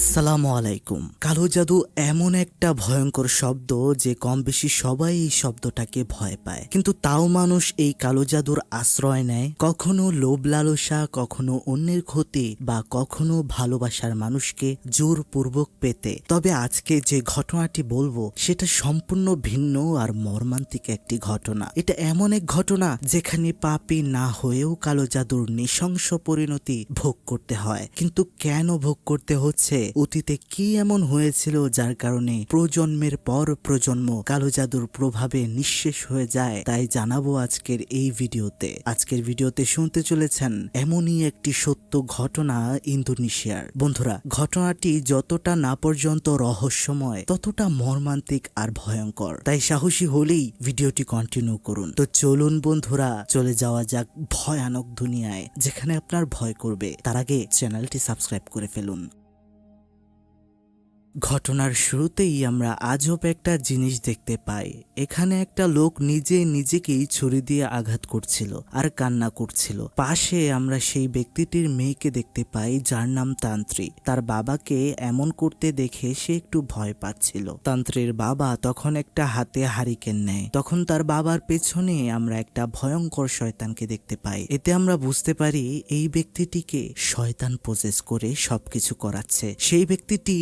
আসসালামু আলাইকুম। কালো জাদু এমন একটা ভয়ঙ্কর শব্দ যে কম বেশি সবাই এই শব্দটাকে ভয় পায়, কিন্তু তাও মানুষ এই কালো জাদুর আশ্রয় নেয়, কখনো লোভ লালসা, কখনো অন্যের ক্ষতি বা কখনো ভালোবাসার মানুষকে জোরপূর্বক পেতে। তবে আজকে যে ঘটনাটি বলবো সেটা সম্পূর্ণ ভিন্ন আর মর্মান্তিক একটি ঘটনা। এটা এমন এক ঘটনা যেখানে পাপী না হয়েও কালো জাদুর নৃশংস পরিণতি ভোগ করতে হয়। কিন্তু কেন ভোগ করতে হচ্ছে, অতীতে কি এমন হয়েছিল যার কারণে প্রজন্মের পর প্রজন্ম কালো জাদুর প্রভাবে নিঃশেষ হয়ে যায়, তাই জানাবো আজকের এই ভিডিওতে। আজকের ভিডিওতে শুনতে চলেছেন এমনই একটি সত্য ঘটনা ইন্দোনেশিয়ার। বন্ধুরা, ঘটনাটি যতটা না পর্যন্ত রহস্যময় ততটা মর্মান্তিক আর ভয়ঙ্কর, তাই সাহসী হলেই ভিডিওটি কন্টিনিউ করুন। তো চলুন বন্ধুরা, চলে যাওয়া যাক ভয়ানক দুনিয়ায় যেখানে আপনার ভয় করবে। তার আগে চ্যানেলটি সাবস্ক্রাইব করে ফেলুন। ঘটনার শুরুতেই আমরা আজব একটা জিনিস দেখতে পাই। এখানে একটা লোক নিজেকেই ছুরি দিয়ে আঘাত করছিল আর কান্না করছিল। পাশে আমরা সেই ব্যক্তিটির মেয়েকে দেখতে পাই যার নাম তান্ত্রী। তার বাবাকে এমন করতে দেখে সে একটু ভয় পাচ্ছিল। তান্ত্রীর বাবা তখন একটা হাতে হারিকেন নেয়। তখন তার বাবার পেছনে আমরা একটা ভয়ঙ্কর শয়তানকে দেখতে পাই। এতে আমরা বুঝতে পারি এই ব্যক্তিটিকে শয়তান পজেস করে সবকিছু করাচ্ছে। সেই ব্যক্তিটি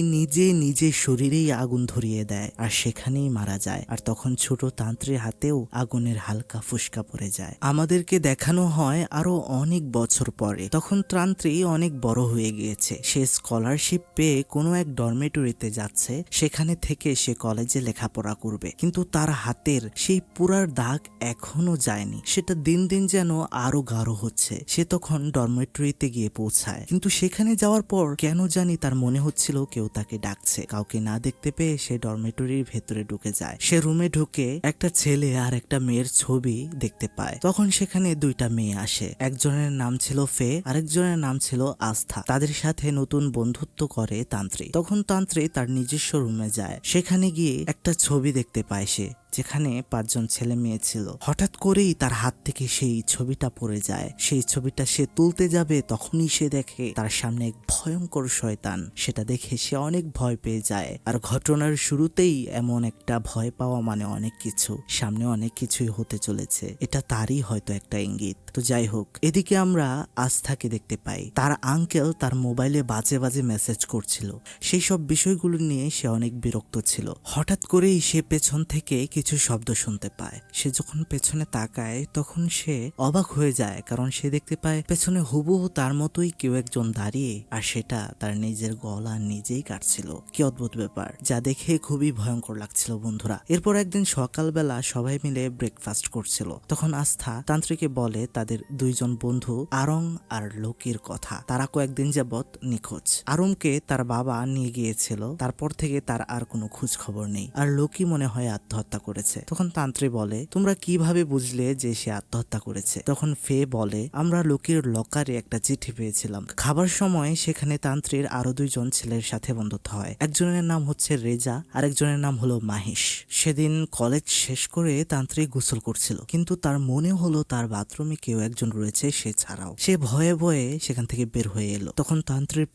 নিজে শরীরেই আগুন ধরিয়ে দেয় আর সেখানেই মারা যায়। আর তখন ছোট তান্ত্রীর হাতেও আগুনের হালকা ফুসকা পড়ে যায়। আমাদেরকে দেখানো হয় আরো অনেক বছর পরে। তখন তান্ত্রী অনেক বড় হয়ে গিয়েছে। সে স্কলারশিপ পেয়ে কোনো এক ডরমেটরিতে যাচ্ছে, সেখানে থেকে সে কলেজে লেখাপড়া করবে। কিন্তু তার হাতের সেই পুরার দাগ এখনো যায়নি। সেটা দিন দিন যেন আরো গাঢ় হচ্ছে। সে তখন ডরমেটরিতে গিয়ে পৌঁছায়, কিন্তু সেখানে যাওয়ার পর কেন জানি তার মনে হচ্ছিল কেউ তাকে ডাকছে। কাউকে না দেখতে পেয়ে সে ডরমেটরির ভেতরে ঢুকে যায়। সে রুমে ঢুকে একটা ছেলে আর একটা মেয়ের ছবি দেখতে পায়। তখন সেখানে দুইটা মেয়ে আসে। একজনের নাম ছিল ফে, আরেকজনের নাম ছিল আস্থা। তাদের সাথে নতুন বন্ধুত্ব করে তান্ত্রী। তখন তান্ত্রী তার নিজস্ব রুমে যায়। সেখানে গিয়ে একটা ছবি দেখতে পায় সে, যেখানে 5 জন ছেলে মেয়ে ছিল। হঠাৎ করেই তার হাত থেকে সেই ছবিটা পড়ে যায়। সেই ছবিটা সে তুলতে যাবে, তখনই সে দেখে তার সামনে এক ভয়ঙ্কর শয়তান। সেটা দেখে সে অনেক ভয় পেয়ে যায়। আর ঘটনার শুরুতেই এমন একটা ভয় পাওয়া মানে অনেক কিছু, সামনে অনেক কিছুই হতে চলেছে। এটা তারই হয়তো একটা ইঙ্গিত। তো যাই হোক, এদিকে আমরা আস্থাকে দেখতে পাই। তার আঙ্কেল তার মোবাইলে বাজে বাজে মেসেজ করছিল। সেই সব বিষয়গুলো নিয়ে সে অনেক বিরক্ত ছিল। হঠাৎ করেই সে পেছন থেকে কিছু শব্দ শুনতে পায়। সে যখন পেছনে তাকায় তখন সে অবাক হয়ে যায়, কারণ সে দেখতে পায় পেছনে হুবহু তার মতোই কেউ একজন দাঁড়িয়ে, আর সেটা তার নিজের গলা নিজেই কাটছিল। কি অদ্ভুত ব্যাপার, যা দেখে খুবই ভয়ঙ্কর লাগছিল বন্ধুরা। এরপর একদিন সকালবেলা সবাই মিলে ব্রেকফাস্ট করছিল। তখন আস্থা তান্ত্রিকে বলে তাদের 2 জন বন্ধু আরং আর লোকির কথা। তারা কয়েকদিন যাবৎ নিখোঁজ। আরমকে তার বাবা নিয়ে গিয়েছিল, তারপর থেকে তার আর কোনো খোঁজ খবর নেই। আর লোকি মনে হয় আত্মহত্যা করেছে। তখন তান্ত্রী বলে, তোমরা কিভাবে বুঝলে যে সে আত্মহত্যা করেছে? তখন ফে বলে, আমরা লোকির লকারে একটা চিঠি পেয়েছিলাম। খাবার সময় সেখানে তান্ত্রীর আরো 2 জন ছেলের সাথে বন্ধুত্ব হয়। একজনের নাম হচ্ছে রেজা, আরেকজনের নাম হলো মাহিশ। সেদিন কলেজ শেষ করে তান্ত্রী গোসল করছিল, কিন্তু তার মনে হলো তার বাথরুমে কেউ একজন রয়েছে সে ছাড়াও। সে ভয়ে ভয়ে সেখান থেকে বের হয়ে এলো। তখন তান্ত্রীর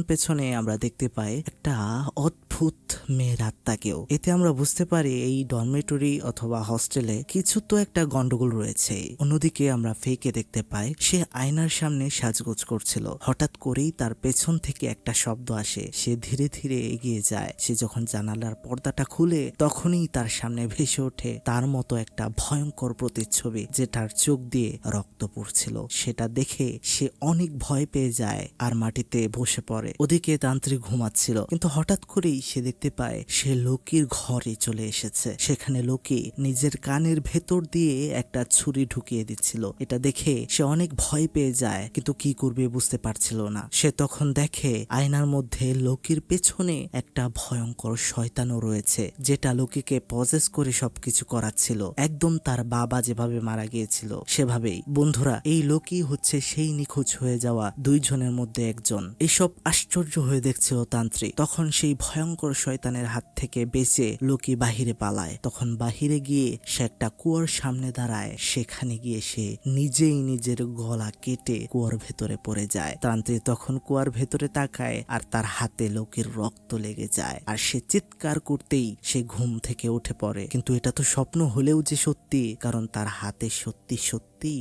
পেছনে আমরা দেখতে পাই একটা অদ্ভুত মেয়ের আত্মাকেও। এতে আমরা বুঝতে পারি এই ডরমেটরি অথবা হস্টেলে কিছু তো একটা গন্ডগোল রয়েছে। অন্যদিকে আমরা ফেকে দেখতে পাই সে আয়নার সামনে সাজগোজ করছিল। হঠাৎ করেই তার পেছন থেকে একটা শব্দ আসে। সে ধীরে ধীরে এগিয়ে যায়। সে যখন জানালার পর্দাটা খুলে, তখনই তার সামনে ভেসে ওঠে তার মতো একটা ভয়ঙ্কর প্রতিচ্ছবি, যেটার চোখ দিয়ে রক্ত পড়ছিল। সেটা দেখে সে অনেক ভয় পেয়ে যায় আর মাটিতে বসে পড়ে। ওদিকে তান্ত্রিক ঘুমাচ্ছিল, কিন্তু হঠাৎ করেই সে দেখতে পায় সে লোকির ঘরে চলে এসেছে। সেখানে লোকি নিজের কানের ভেতর দিয়ে একটা ছুরি ঢুকিয়ে দিচ্ছিল। এটা দেখে সে অনেক ভয় পেয়ে যায়, কিন্তু কি করবে বুঝতে পারছিল না। সে তখন দেখে আয়নার মধ্যে লোকির পেছনে একটা ভয়ঙ্কর শয়তানও রয়েছে, যেটা লোকিকে পজেস করে সবকিছু করাচ্ছিল, একদম তার বাবা যেভাবে মারা গিয়েছিল সেভাবেই। বন্ধুরা, এই লোকি হচ্ছে সেই নিখোঁজ হয়ে যাওয়া 2 জনের মধ্যে একজন। এসব আশ্চর্য হয়ে দেখছিল তান্ত্রিক। তখন সেই ভয়ঙ্কর ভয়ঙ্কর শয়তানের হাত থেকে বেঁচে লোকি বাহিরে পালায়। তখন বাহিরে গিয়ে সে একটা কুয়োর সামনে দাঁড়ায়। সেখানে গিয়ে সে নিজেই নিজের গলা কেটে কুয়োর ভেতরে পড়ে যায়। তান্ত্রিক তখন কুয়ার ভেতরে তাকায় আর তার হাতে লোকের রক্ত লেগে যায়, আর সে চিৎকার করতেই সে ঘুম থেকে উঠে পড়ে। কিন্তু এটা তো স্বপ্ন হলেও যে সত্যি, কারণ তার হাতে সত্যি সত্যি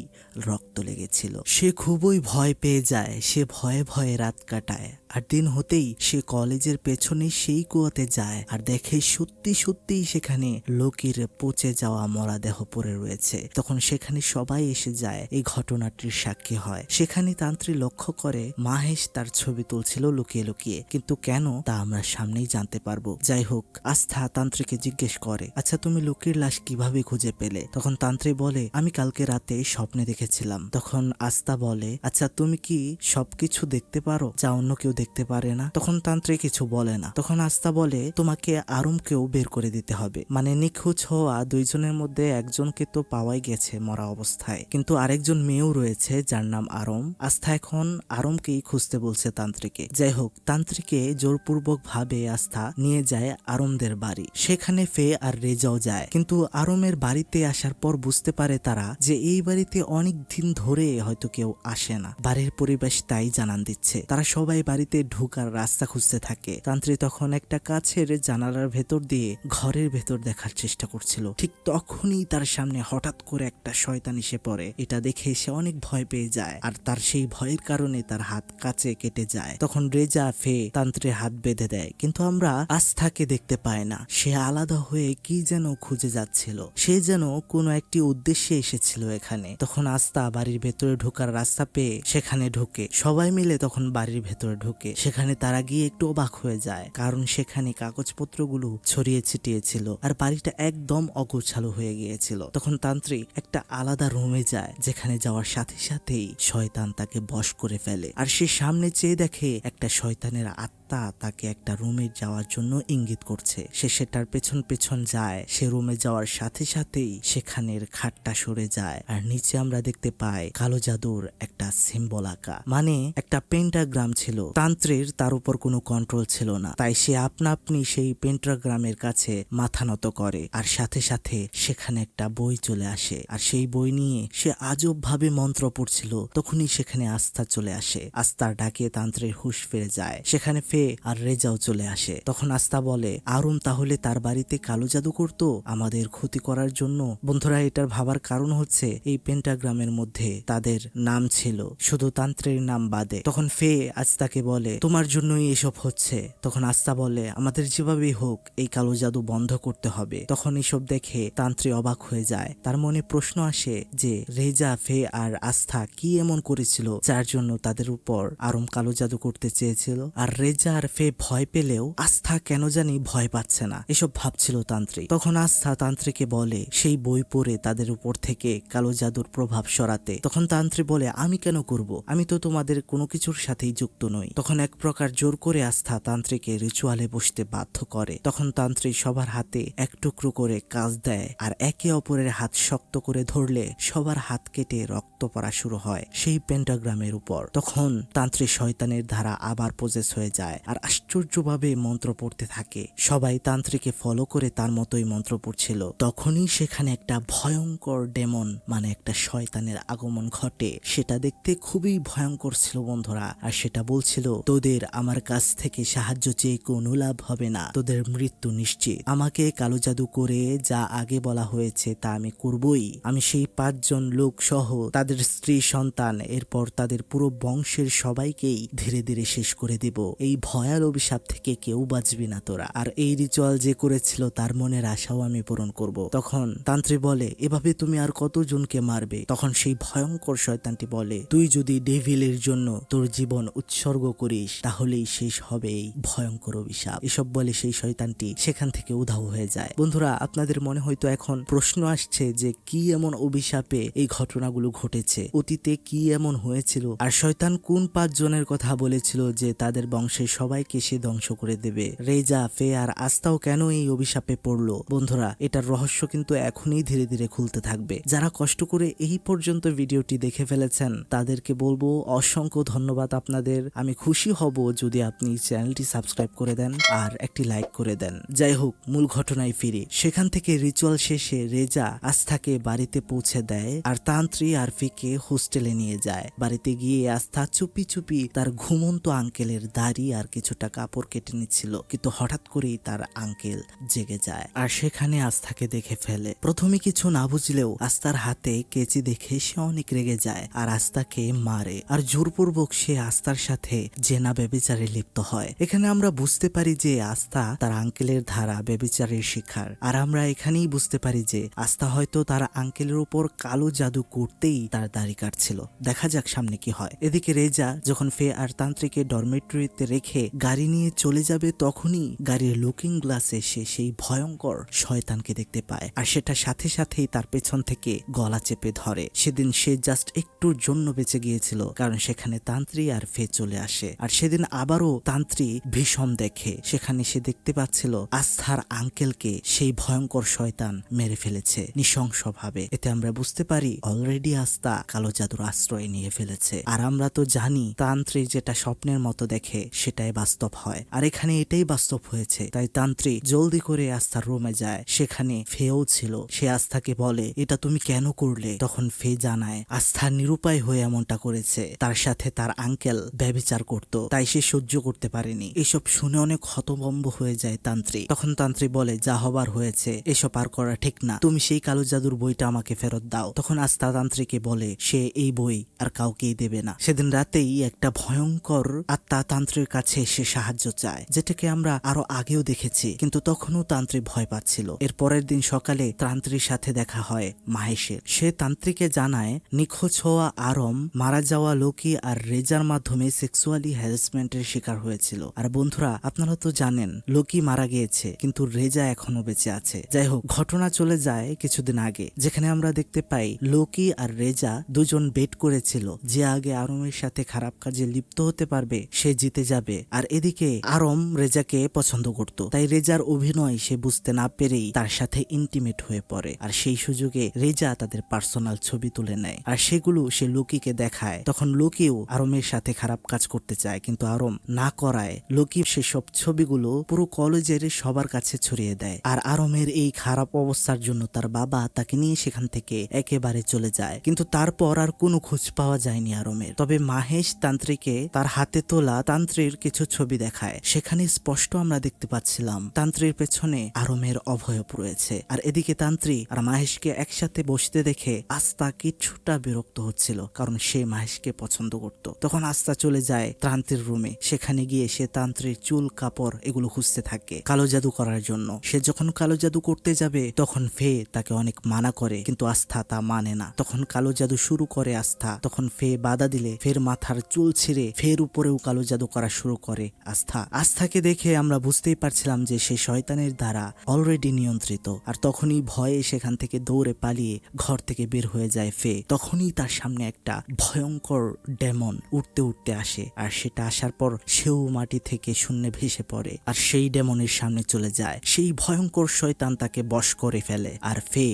রক্ত লেগেছিল। সে খুবই ভয় পেয়ে যায়। সে ভয়ে ভয়ে রাত কাটায়, আর দিন হতেই সে কলেজের পেছনে সেই কুয়াতে যায় আর দেখে সত্যি সত্যিই সেখানে লোকির পচে যাওয়া মরা দেহ পড়ে রয়েছে। তখন সেখানে সবাই এসে যায়, এই ঘটনাটির সাক্ষী হয়। সেখানে তান্ত্রিক লক্ষ্য করে মাহেশ তার ছবি তুলছিল লুকিয়ে লুকিয়ে, কিন্তু কেন তা আমরা সামনেই জানতে পারবো। যাই হোক, আস্থা তান্ত্রিককে জিজ্ঞেস করে, আচ্ছা তুমি লুকির লাশ কিভাবে খুঁজে পেলে? তখন তান্ত্রিক বলে, আমি কালকে রাতে স্বপ্নে দেখেছিলাম। তখন আস্থা বলে, আচ্ছা তুমি কি সবকিছু দেখতে পারো যা অন্য কেউ দেখতে পারে না? তখন তান্ত্রিক কিছু বলে না। তখন আস্থা বলে, তোমাকে আরমকেও বের করে দিতে হবে। মানে নিখোঁজ হওয়া দুইজনের মধ্যে একজনকে তো পাওয়াই গেছে মরা অবস্থায়, কিন্তু আরেকজন মেয়েও রয়েছে যার নাম আরম। আস্থা এখন আরমকেই খুঁজতে বলছে তান্ত্রিকে। যাই হোক, তান্ত্রিকে জোরপূর্বক ভাবে আস্থা নিয়ে যায় আরমদের বাড়ি। সেখানে ফে আর রেজাও যায়, কিন্তু আরমের বাড়িতে আসার পর বুঝতে পারে তারা যে এই বাড়িতে অনেক দিন ধরে হয়তো কেউ আসে না। বাড়ির পরিবেশ তাই জানান দিচ্ছে। তারা সবাই বাড়িতে ঢোকার রাস্তা খুঁজতে থাকে। তান্ত্রিক তখন একটা কাছের জানালার ভেতর দিয়ে ঘরের ভেতর দেখার চেষ্টা করছিল। ঠিক তখনই তার সামনে হঠাৎ করে একটা শয়তান এসে পড়ে। এটা দেখে সে অনেক ভয় পেয়ে যায়, আর তার সেই ভয়ের কারণে তার হাত কাছে কেটে যায়। তখন রেজা ফে তান্ত্রের হাত বেঁধে দেয়, কিন্তু আমরা আস্থাকে দেখতে পাই না। সে আলাদা হয়ে কি যেন খুঁজে যাচ্ছিল। সে যেন কোনো একটি উদ্দেশ্যে এসেছিল এখানে। তখন আস্থা বাড়ির ভেতরে ঢোকার রাস্তা পেয়ে সেখানে ঢুকে। সবাই মিলে তখন বাড়ির ভেতরে ঢুকে। সেখানে তারা গিয়ে একটু অবাক হয়ে যায়, কারণ সেখানে কাগজপত্রগুলো ছড়িয়ে ছিটিয়ে ছিল আর বাড়িটা একদম অগোছালো হয়ে গিয়েছিল। তখন তান্ত্রিক একটা আলাদা রুমে যায়, যেখানে যাওয়ার সাথে সাথেই শয়তান তাকে বশ করে ফেলে। আর সে সামনে চেয়ে দেখে একটা শয়তানের আত্মা তাকে একটা রুমে যাওয়ার জন্য ইঙ্গিত করছে। সে সেটার পেছন পেছন যায়। সে রুমে যাওয়ার সাথে সাথেই সেখানের খাটটা সরে যায়, আর নিচে আমরা দেখতে পাই কালো জাদুর একটা সিম্বল আঁকা, মানে একটা পেন্টাগ্রাম ছিল। তান্ত্রের তার উপর কোনো কন্ট্রোল ছিল না, তাই সে আপনা আপনি সেই পেন্টাগ্রামের কাছে মাথা নত করে। আর সাথে সাথে সেখানে একটা বই চলে আসে, আর সেই বই নিয়ে সে আজব ভাবে মন্ত্র পড়ছিল। তখনই সেখানে আস্থা চলে আসে। আস্থার ডাকে তান্ত্রের হুঁশ ফিরে যায়। সেখানে ফে আর রেজাও চলে আসে। তখন আস্থা বলে, আরুম তাহলে তার বাড়িতে কালো জাদু করতো আমাদের ক্ষতি করার জন্য। বন্ধুরা, এটার ভাবার কারণ হচ্ছে এই পেন্টাগ্রামের মধ্যে তাদের নাম ছিল, শুধু তান্ত্রের নাম বাদে। তখন ফে আস্থাকে বলে, তোমার জন্যই এসব হচ্ছে। তখন আস্থা বলে, আমাদের যেভাবেই হোক এই কালো জাদু বন্ধ করতে হবে। তখন এসব দেখে তান্ত্রে অবাক হয়ে যায়। তার মনে প্রশ্ন আসে যে রেজা, ফে আর আস্থা কি এমন করেছিল যার জন্য তাদের উপর আরম কালো জাদু করতে চেয়েছিল। আর রেজা আর ফে ভয় পেলেও আস্থা কেন জানি ভয় পাচ্ছে না, এসব ভাবছিল তান্ত্রিক। তখন আস্থা তান্ত্রিকে বলে সেই বই পড়ে তাদের উপর থেকে কালো জাদুর প্রভাব সরাতে। তখন তান্ত্রিক বলে, আমি কেন করব? আমি তো তোমাদের কোনো কিছুর সাথেই যুক্ত নই। তখন এক প্রকার জোর করে আস্থা তান্ত্রিকে রিচুয়ালে বসতে বাধ্য করে। তখন তান্ত্রিক সবার হাতে এক টুকরো করে কাজ দেয়, আর একে অপরের হাত শক্ত করে ধরলে সবার হাত কেটে রক্ত পড়া শুরু হয় সেই পেন্টাগ্রামের উপর। তখন তান্ত্রিক শয়তানের ধারা আবার পজেস হয়ে যায় আর আশ্চর্যভাবে মন্ত্র পড়তে থাকে। সবাই তান্ত্রিকে ফলো করে তার মতোই মন্ত্র পড়ছিল। তখনই সেখানে একটা ভয়ঙ্কর ডেমন, মানে একটা শয়তানের আগমন ঘটে। সেটা দেখতে খুবই ভয়ঙ্কর ছিল বন্ধুরা, আর সেটা বলছিল, তোদের আমার কাছ থেকে সাহায্য চেয়ে কোনো লাভ হবে না, তোদের মৃত্যু নিশ্চিত। আমাকে কালো জাদু করে যা আগে বলা হয়েছে তা আমি করবই। আমি সেই 5 জন লোক সহ তাদের স্ত্রী সন্তান, এরপর তাদের পুরো বংশের সবাইকেই ধীরে ধীরে শেষ করে দেব। এই ভয়াল অভিশাপ থেকে কেউ বাঁচবি না তোরা। আর এই রিচুয়াল যে করেছিল তার মনের আশাও আমি পূরণ করব। তখন তান্ত্রিক বলে, এভাবে তুমি আর কতজনকে মারবে? তখন সেই ভয়ঙ্কর শয়তানটি বলে, তুই যদি ডেভিলের জন্য তোর জীবন উৎসর্গ করিস তাহলেই শেষ হবে এই ভয়ঙ্কর অভিশাপ। এসব বলে সেই শয়তানটি সেখান থেকে উধাও হয়ে যায়। বন্ধুরা, আপনাদের মনে হয়তো এখন প্রশ্ন আসছে যে কি এমন অভিশাপে এই ঘটনাগুলো ঘটেছে, অতীতে কি এমন হয়েছিল, আর শয়তান কোন 5 জনের কথা বলেছিল যে তাদের বংশের সবাইকে সে ধ্বংস করে দেবে। রেজা, ফে আর আস্থাও কেন এই অভিশাপে পড়লো? বন্ধুরা, এটার রহস্য কিন্তু এখনই ধীরে ধীরে খুলতে থাকবে। যারা কষ্ট করে এই পর্যন্ত ভিডিওটি দেখে ফেলেছেন তাদেরকে বলবো অসংখ্য ধন্যবাদ আপনাদের। আমি খুশি হব যদি আপনি চ্যানেলটি সাবস্ক্রাইব করে দেন আর একটি লাইক করে দেন। যাই হোক, মূল ঘটনায় ফিরে। সেখান থেকে রিচুয়াল শেষে রেজা আস্থাকে বাড়িতে পৌঁছে দেয় আর তান্ত্রী আর ফিকে হোস্টেলে নিয়ে যায়। বাড়িতে গিয়ে আস্থা চুপি চুপি তার ঘুমন্ত আঙ্কেলের দাড়ি আর কিছুটা কাপড় কেটে নিচ্ছিল, কিন্তু হঠাৎ করেই তার আঙ্কেল জেগে যায় আর সেখানে আস্থাকে দেখে ফেলে। প্রথমে কিছু না বুঝলেও আস্থার হাতে কেচি দেখে সে অনেক রেগে যায় আর আস্থাকে মারে আর জোরপূর্বক সে আস্থার সাথে জেনা ব্যভিচারে লিপ্ত হয়। এখানে আমরা বুঝতে পারি যে আস্থা তার আঙ্কেলের ধারা ব্যভিচারের শিকার, আর আমরা এখানেই বুঝতে পারি যে আস্থা হয়তো তার আঙ্কেলের উপর কালো জাদু করতেই তার দাড়ি কাটছিল। দেখা যাক সামনে কি হয়। এদিকে রেজা যখন ফে আর তান্ত্রিকে ডরমেটরিতে রেখে গাড়ি নিয়ে চলে যাবে তখনই গাড়ির লুকিং গ্লাসে সে সেই ভয়ঙ্কর শয়তানকে দেখতে পায় আর সেটা সাথে সাথেই তার পেছন থেকে গলা চেপে ধরে। সেদিন সে জাস্ট একটুর জন্য বেঁচে গিয়েছিল কারণ সেখানে তান্ত্রী আর ফে চলে আসে। আর সেদিন আবারও তান্ত্রী ভীষণ দেখে, সেখানে সে দেখতে পাচ্ছিল আস্থার আঙ্কেলকে সেই ভয়ঙ্কর শয়তান মেরে ফেলেছে নৃশংসভাবে। এতে আমরা বুঝতে পারি অলরেডি আস্থা কালো জাদুর আশ্রয় নিয়ে ফেলেছে। আর আমরা তো জানি তান্ত্রী যেটা স্বপ্নের মতো দেখে সেটাই বাস্তব হয়, আর এখানে এটাই বাস্তব হয়েছে। তাই তান্ত্রী জলদি করে আস্থার রুমে যায়, সেখানে ফেও ছিল। সে আস্থাকে বলে, এটা তুমি কেন করলে? তখন ফে জানায় আস্থা নিরুপায় হয়ে এমনটা করেছে, তার সাথে তার আঙ্কেল ব্যভিচার করত, তাই সে সহ্য করতে পারেনি। এসব শুনে অনেক হতভম্ব হয়ে যায় তান্ত্রী। তখন তান্ত্রী বলে, যা হবার হয়েছে, এসব আর করা ঠিক না, তুমি সেই কালো জাদুর বইটা আমাকে ফেরত দাও। তখন আস্থা তান্ত্রীকে বলে সে এই বই আর কাউকেই দেবে না। সেদিন রাতেই একটা ভয়ঙ্কর আত্মা তান্ত্রীর কাছে এসে সাহায্য চায়, যেটাকে আমরা আরো আগেও দেখেছি, কিন্তু তখনও তান্ত্রী ভয় পাচ্ছিল। এর পরের দিন সকালে তান্ত্রীর সাথে দেখা হয় মাহেশের। সে তান্ত্রীকে জানায় নিখোঁজ হওয়া আরম, মারা যাওয়া লোকি আর রেজার মাধ্যমে সেক্সুয়ালি হ্যারাসমেন্টের শিকার হয়েছিল। আর বন্ধুরা, আপনারা তো জানেন লোকি মারা গিয়েছে কিন্তু রেজা এখনো বেঁচে আছে। যাই হোক, ঘটনা চলে যায় কিছুদিন আগে, যেখানে আমরা দেখতে পাই লোকি আর রেজা দুজন বেট করেছিল যে আগে আরমের সাথে খারাপ কাজে লিপ্ত হতে পারবে সে জিতে যাবে। আর এদিকে আরম রেজাকে পছন্দ করত, তাই রেজার অভিনয় সে বুঝতে না পেরেই তার সাথে ইন্টিমেট হয়ে পড়ে। আর সেই সুযোগে রেজা তাদের পার্সোনাল ছবি তুলে নেয় আর সেগুলো সে লোকিকে দেখায়। তখন লোকিও আরমের সাথে খারাপ কাজ করতে চায়, কিন্তু আরম না করায় লোকি সেসব ছবিগুলো পুরো কলেজের সবার কাছে ছড়িয়ে দেয়। আর আরমের এই খারাপ অবস্থার জন্য তার বাবা তাকে নিয়ে সেখান থেকে একেবারে চলে যায়, কিন্তু তারপর আর কোনো খোঁজ পাওয়া যায়নি আরমের। তবে মাহেশ তান্ত্রীকে তার হাতে তোলা তান্ত্রীর কিছু ছবি দেখায়, সেখানে স্পষ্ট আমরা দেখতে পাচ্ছিলাম তান্ত্রীর পেছনে আরমের অভয়ব রয়েছে। আর এদিকে তান্ত্রী আর মাহেশকে একসাথে বসতে দেখে আস্থা কিছুটা বিরক্ত হচ্ছিল, কারণ সে মাহেশকে পছন্দ করত। তখন আস্থা চলে যায় তান্ত্রীর রুমে, সেখানে গিয়ে সে তান্ত্রীর চুল কাপড় এগুলো খুঁজতে থাকে কালো জাদু করার জন্য। সে যখন কালো জাদু করতে যাবে তখন ফে তাকে অনেক মানা করে, কিন্তু আস্থা তা মানে না। তখন কালো জাদু শুরু করে আস্থা, তখন ফে বাধা দিলে ফের মাথার চুল ছিঁড়ে ফের উপরেও কালো জাদু করা শুরু করে আস্থা। আস্থাকে দেখে আমরা বুঝতেই পারছিলাম যে সে শয়তানের দ্বারা অলরেডি নিয়ন্ত্রিত। আর তখনই ভয়ে সেখান থেকে দৌড়ে পালিয়ে ঘর থেকে বের হয়ে যায় ফে। তখনই তার সামনে একটা ভয়ঙ্কর ডেমন উঠতে উঠতে আসে, আর সেটা আসার পর সেও মাটি থেকে শূন্যে ভেসে পড়ে আর সেই ডেমনের সামনে চলে যায়। সেই ভয়ঙ্কর শয়তান তাকে বশ করে ফেলে আর ফে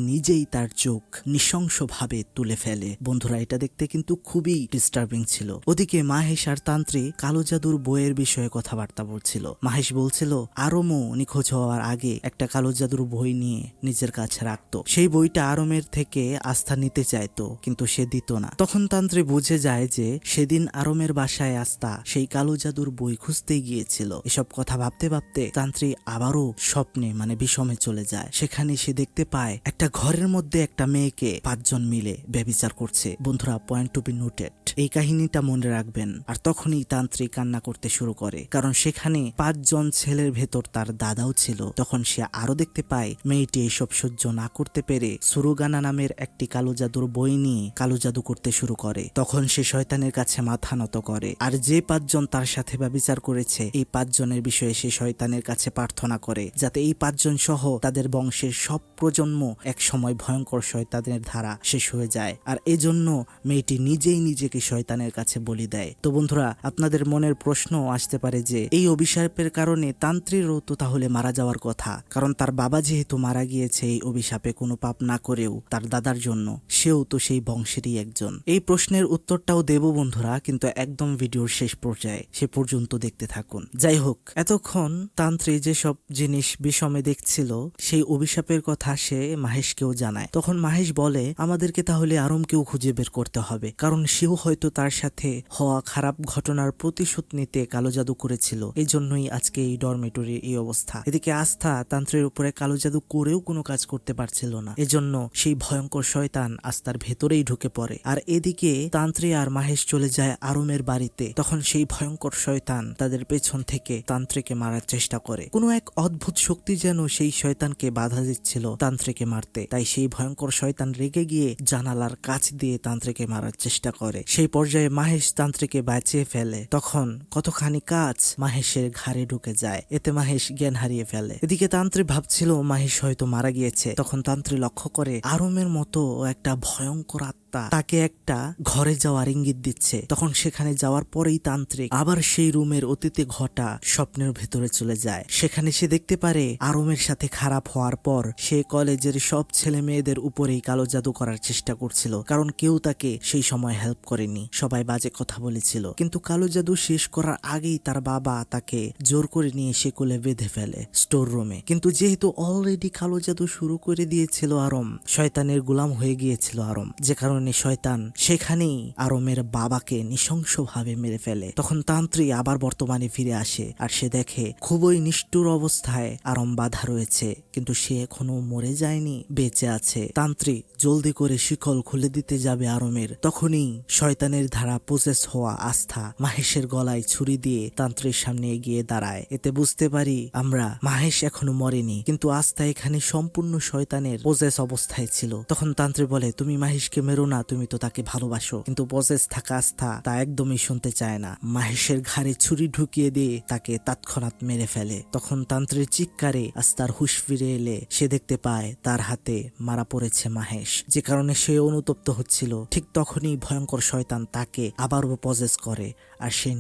নিজেই তার চোখ নৃশংসভাবে তুলে ফেলে। বন্ধুরা, এটা দেখতে কিন্তু খুবই ডিস্টার্বিং ছিল। ওদিকে মাহেশ আর তান্ত্রী কালো জাদুর বইয়ের বিষয়ে কথাবার্তা বলছিল। মাহেশ বলছিল আরমও নিখোঁজ হওয়ার আগে একটা কালো জাদুর বই নিয়ে নিজের কাছে রাখতো, সেই বইটা আরমের থেকে আস্থা নিতে চাইতো কিন্তু সে দিত না। তখন তান্ত্রী বুঝে যায় যে সেদিন আরমের বাসায় আস্থা সেই কালো জাদুর বই খুঁজতেই গিয়েছিল। এসব কথা ভাবতে ভাবতে তান্ত্রী আবারও স্বপ্নে বিষমে চলে যায়। সেখানে সে দেখতে পায় একটা ঘরের মধ্যে একটা মেয়েকে 5 জন মিলে ব্যভিচার করছে। বন্ধুরা, পয়েন্ট টু বি নোটেড, এই কাহিনীটা মনে রাখবেন। আর তখনই তান্ত্রী কান্না করতে শুরু করে, কারণ সেখানে 5 জন ছেলের ভেতর তার দাদাও ছিল। তখন সে আরো দেখতে পায় মেয়েটি এসব সহ্য না করতে পেরে সুরুগানা নামের একটি কালো জাদুর বই নিয়ে কালো জাদু করতে শুরু করে। তখন সে শয়তানের কাছে মাথা নত করে, আর যে 5 জন তার সাথে ব্যভিচার করেছে এই 5 জনের বিষয়ে সে শয়তানের কাছে প্রার্থনা করে যাতে এই 5 জন সহ তাদের বংশের সব প্রজন্ম এক সময় ভয়ঙ্কর শয়তানের ধারা শেষ হয়ে যায়। আর এজন্য মেয়েটি নিজেই নিজেকে শয়তানের কাছে বলি দেয়। তো বন্ধুরা, আপনাদের মনের প্রশ্ন আসতে পারে যে এই অভিশাপের কারণে তান্ত্রীরও তো তাহলে মারা যাওয়ার কথা, কারণ তার বাবা যেহেতু মারা গিয়েছে এই অভিশাপে কোনো পাপ না করেও তার দাদার জন্য, সেও তো সেই বংশেরই একজন। এই প্রশ্নের উত্তরটাও দেব বন্ধুরা, কিন্তু একদম ভিডিওর শেষ পর্যায়ে, সে পর্যন্ত দেখতে থাকুন। যাই হোক, এতক্ষণ তান্ত্রী যেসব জিনিস বিষমে দেখছিল সেই অভিশাপের কথা সে মাহেশকেও জানায়। তখন মাহেশ বলে আমাদেরকে তাহলে আরমকেও খুঁজে বের করতে হবে, কারণ সেও হয়তো তার সাথে হওয়া খারাপ ঘটনার প্রতিশোধ নিতে কালো জাদু করেছিল, এই জন্যই আজকে এই ডরমেটরির এই অবস্থা। এদিকে আস্থা তান্ত্রের উপরে কালো জাদু করেও কোনো কাজ করতে পারছিল না, এজন্য সেই ভয়ঙ্কর শয়তান আস্থার ভেতরেই ঢুকে পড়ে। আর এদিকে তান্ত্রী আর মাহেশ চলে যায় আরমের বাড়িতে। তখন সেই ভয়ঙ্কর শয়তান তাদের পেছন থেকে তান্ত্রীকে মারার চেষ্টা করে। কোনো এক অদ্ভুত শক্তি যেন সেই শয়তানকে বাধা দিচ্ছিল তান্ত্রীকে মারতে, তাই সেই ভয়ঙ্কর শয়তান রেগে গিয়ে জানালার কাছ দিয়ে তান্ত্রীকে মারার চেষ্টা করে। সেই পর্যায়ে মাহেশ তান্ত্রীকে বাঁচিয়ে ফেলে। তখন কতখানি কাজ মাহেশের ঘাড়ে ঢুকে যায়, এতে মাহেশ জ্ঞান হারিয়ে ফেলে। এদিকে তান্ত্রী ভাবছিল মাহেশ হয়তো মারা গিয়েছে। তখন তান্ত্রী লক্ষ্য করে আরমের মতো একটা ভয়ঙ্কর আত্মা তাকে একটা ঘরে যাওয়ার ইঙ্গিত দিচ্ছে। তখন সেখানে যাওয়ার পরেই তান্ত্রিক আবার সেই রুমের অতীতে ঘটা স্বপ্নের ভেতরে চলে যায়। সেখানে সে দেখতে পারে আরমের সাথে খারাপ হওয়ার পর সে কলেজের সব ছেলে মেয়েদের উপরেই কালো জাদু করার চেষ্টা করছিল, কারণ কেউ তাকে সেই সময় হেল্প করেনি, সবাই বাজে কথা বলেছিল। কিন্তু কালো জাদু শেষ করার আগেই তার বাবা তাকে জোর করে নিয়ে সে কোলে বেঁধে ফেলে স্টোর রুমে। কিন্তু যেহেতু অলরেডি কালো জাদু শুরু করে দিয়েছিল আরম, শয়তানের গোলাম হয়ে গিয়েছিল আরম, যে কারণে শয়তান সেখানেই আরমের বাবাকে নৃশংসভাবে মেরে ফেলে। তখন তান্ত্রী আবার বর্তমানে ফিরে আসে আর সে দেখে খুবই নিষ্ঠুর অবস্থায় আরম বাধা রয়েছে, কিন্তু সে এখনো মরে যায়নি, বেঁচে আছে। তান্ত্রী জলদি করে শিকল খুলে দিতে যাবে আরমের, তখনই শয়তানের ধারা প্রসেস হওয়া আস্থা মাহেশের গলায় ছুরি দিয়ে তান্ত্রীর সামনে এগিয়ে দাঁড়ায়। এতে বুঝতে পারি আমরা মাহেশ এখনো মরেনি, কিন্তু আস্থা এখানে সম্পূর্ণ শয়তানের প্রসেস অবস্থায় ছিল। তখন তান্ত্রী বলে তুমি মাহেশকে মেরো না, তুমি তো তাকে ভালোবাসো। কিন্তু প্রসেস থাকা আস্থা তা একদমই শুনতে চায় না, মাহেশের ঘাড়ে ছুরি ঢুকিয়ে দিয়ে তাকে তৎক্ষণাৎ মেরে ফেলে। তখন তান্ত্রীর চিৎকারে আস্থার হুঁশ ফিরে এলে সে দেখতে পায় তার হাতে মারা পড়েছে মাহেশ, যে কারণে সে অনুতপ্ত হচ্ছিল। ঠিক তখনই ভয়ঙ্কর শয়তান তাকে আবারও পজেস করে আর সে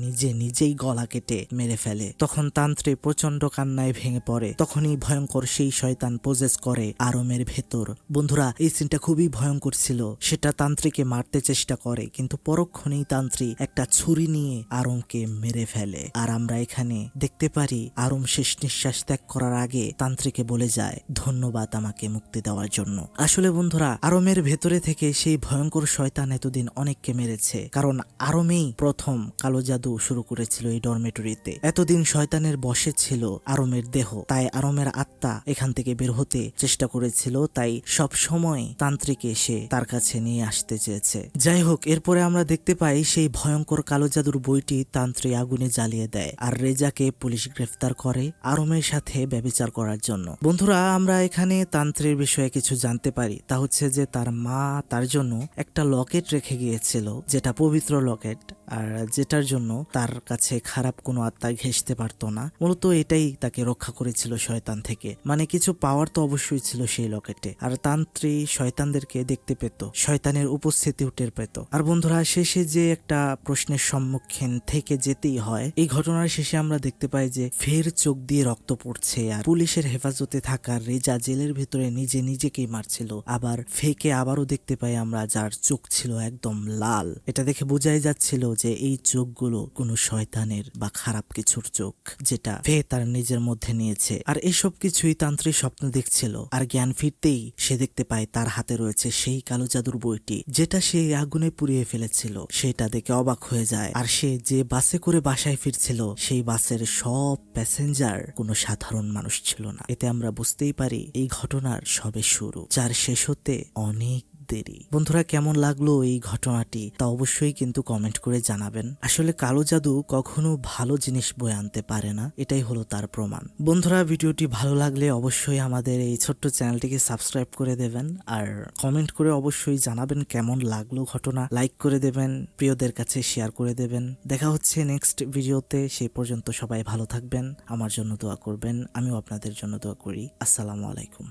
নিজেই গলা কেটে মেরে ফেলে। তখন তান্ত্রী প্রচন্ড কান্নায় ভেঙে পড়ে। তখনই ভয়ঙ্কর সেই শয়তান পজেস করে আরমের ভেতর। বন্ধুরা, এই সিনটা খুবই ভয়ঙ্কর ছিল। সেটা তান্ত্রীকে মারতে চেষ্টা করে, কিন্তু পরক্ষণেই তান্ত্রী একটা ছুরি নিয়ে আরমকে মেরে ফেলে। আর আমরা এখানে দেখতে পারি আরম শেষ নিঃশ্বাস ত্যাগ করার আগে তান্ত্রীকে বলে যায় ধন্যবাদ আমাকে মুক্তি দেওয়ার জন্য। আসলে বন্ধুরা, আরমের ভেতরে থেকে সেই ভয়ঙ্কর শয়তান এতদিন অনেককে মেরেছে, কারণ আরমেই প্রথম কালো জাদু শুরু করেছিল এই ডরমেটরিতে। এতদিন শয়তানের বশে ছিল আরমের দেহ, তাই আরমের আত্মা এখান থেকে বের হতে চেষ্টা করেছিল, তাই সব সময় তান্ত্রিক এসে তার কাছে নিয়ে আসতে চেয়েছে। যাই হোক, এরপরে আমরা দেখতে পাই সেই ভয়ঙ্কর কালো জাদুর বইটি তান্ত্রী আগুনে জ্বালিয়ে দেয় আর রেজাকে পুলিশ গ্রেফতার করে আরমের সাথে ব্যভিচার করার জন্য। বন্ধুরা, আমরা এখানে তান্ত্রীর বিষয়ে কিছু জানতে পারি, তা হচ্ছে যে তার মা তার জন্য একটা লকেট রেখে গিয়েছিল, যেটা পবিত্র লকেট, আর যেটার জন্য তার কাছে খারাপ কোনো আত্মা ঘেঁষতে পারতো না। মূলত এটাই তাকে রক্ষা করেছিল শয়তান থেকে, মানে কিছু পাওয়ার তো অবশ্যই ছিল সেই লকেটে। আর তান্ত্রী শয়তানদেরকে দেখতে পেত, শয়তানের উপস্থিতি টের পেত। আর বন্ধুরা, শেষে যে একটা প্রশ্নের সম্মুখীন থেকে যেতেই হয়, এই ঘটনার শেষে আমরা দেখতে পাই যে ফের চোখ দিয়ে রক্ত পড়ছে আর পুলিশের হেফাজতে থাকা রেজা জেলের ভিতরে নিজেকেই মারছিল। আবার ফেকে আবারও দেখতে পাই আমরা যার চোখ ছিল একদম লাল। এটা দেখে বোঝাই যাচ্ছিল যে এই চোখগুলো কোনো শয়তানের বা খারাপ কিছুর চোখ, যেটা ফে তার নিজের মধ্যে নিয়েছে। আর এইসব কিছুই তান্ত্রিক স্বপ্ন দেখছিল। আর জ্ঞান ফিরতেই সে দেখতে পায় তার হাতে রয়েছে সেই কালো জাদুর বইটি, যেটা সে আগুনে পুড়িয়ে ফেলেছিল। সেটা দেখে অবাক হয়ে যায়। আর সে যে বাসে করে বাসায় ফিরছিল, সেই বাসের সব প্যাসেঞ্জার কোনো সাধারণ মানুষ ছিল না। এতে আমরা বুঝতেই পারি এই ঘটনার সবে শুরু, যার শেষ হতে অনেক দেরি। বন্ধুরা, কেমন লাগলো এই ঘটনাটি তা অবশ্যই কিন্তু কমেন্ট করে জানাবেন। আসলে কালো জাদু কখনো ভালো জিনিস বয়ে আনতে পারে না, এটাই হলো তার প্রমাণ। বন্ধুরা, ভিডিওটি ভালো লাগলে অবশ্যই আমাদের এই ছোট্ট চ্যানেলটিকে সাবস্ক্রাইব করে দেবেন আর কমেন্ট করে অবশ্যই জানাবেন কেমন লাগলো ঘটনা। লাইক করে দেবেন, প্রিয়দের কাছে শেয়ার করে দেবেন। দেখা হচ্ছে নেক্সট ভিডিওতে, সেই পর্যন্ত সবাই ভালো থাকবেন, আমার জন্য দোয়া করবেন, আমিও আপনাদের জন্য দোয়া করি। আসসালামু আলাইকুম।